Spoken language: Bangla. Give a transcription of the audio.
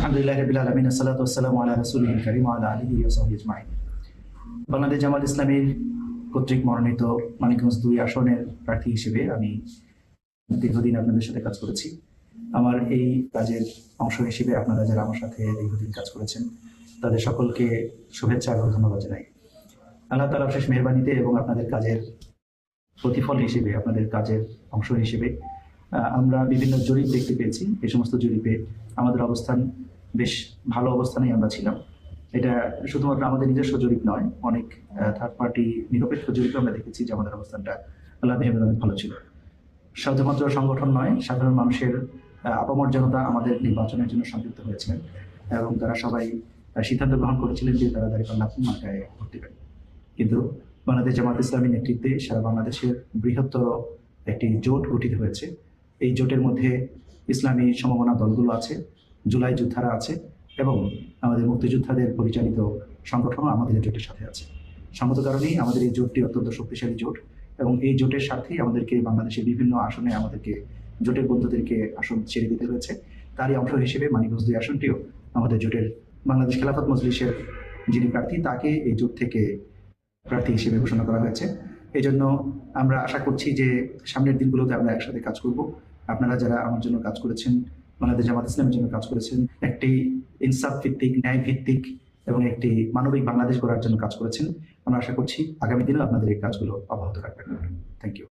আলহামদুলিল্লাহ রাব্বিল আলামিন আসসালাতু ওয়াসসালামু আলা রাসূলিল কারীম ওয়া আলা আলিহি ওয়া সাহবিহি আজমাইন। বাংলাদেশ জামাত ইসলামীর কর্তৃক মনোনীত মানিকগঞ্জ ২ আসনের প্রার্থী হিসেবে আমি দীর্ঘদিন আপনাদের সাথে কাজ করেছি। আমার এই কাজের অংশ হিসেবে আপনারা যারা আমার সাথে দীর্ঘদিন কাজ করেছেন তাদের সকলকে শুভেচ্ছা এবং ধন্যবাদ জানাই। আল্লাহ তাআলার শেষ মেহেরবানিতে এবং আপনাদের কাজের প্রতিফল হিসেবে, আপনাদের কাজের অংশ হিসেবে আমরা বিভিন্ন জরিপ দেখতে পেয়েছি। এই সমস্ত জরিপে আমাদের অবস্থান বেশ ভালো অবস্থানেই আমরা ছিলাম। এটা শুধুমাত্র আমাদের নিজস্ব জরিপ নয়, অনেক থার্ড পার্টি নিরপেক্ষ জরিপে আমরা দেখেছি যে আমাদের অবস্থানটা আল্লাহ মেহেরবানি অনেক ভালো ছিল। শুধুমাত্র সংগঠন নয়, সাধারণ মানুষের আপামর জনতা আমাদের নির্বাচনের জন্য সম্পৃক্ত হয়েছিলেন এবং তারা সবাই সিদ্ধান্ত গ্রহণ করেছিলেন যে তারা দাঁড়িপাল্লা মার্কায় ভোট দেবেন। কিন্তু বাংলাদেশ জামাত ইসলামী নেতৃত্বে সারা বাংলাদেশের বৃহত্তর একটি জোট গঠিত হয়েছে। এই জোটের মধ্যে ইসলামী সমমনা দলগুলো আছে, জুলাই যোদ্ধারা আছে এবং আমাদের মুক্তিযোদ্ধাদের পরিচালিত সংগঠনও আমাদের এই জোটের সাথে আছে। সঙ্গত কারণেই আমাদের এই জোটটি অত্যন্ত শক্তিশালী জোট এবং এই জোটের স্বার্থেই আমাদেরকে বাংলাদেশের বিভিন্ন আসনে আমাদেরকে জোটের বন্ধুদেরকে আসন ছেড়ে দিতে হয়েছে। তারই অংশ হিসেবে মানিকগঞ্জ ২ আসনটিও আমাদের জোটের বাংলাদেশ খেলাফত মজলিসের যিনি প্রার্থী তাকে এই জোট থেকে প্রার্থী হিসেবে ঘোষণা করা হয়েছে। এই জন্য আমরা আশা করছি যে সামনের দিনগুলোতে আমরা একসাথে কাজ করব। আপনারা যারা আমার জন্য কাজ করেছেন, বাংলাদেশ জামাত ইসলামের জন্য কাজ করেছেন, একটি ইনসাফ ভিত্তিক, ন্যায় ভিত্তিক এবং একটি মানবিক বাংলাদেশ গড়ার জন্য কাজ করেছেন, আমরা আশা করছি আগামী দিনেও আপনাদের এই কাজগুলো অব্যাহত রাখবেন। Thank you.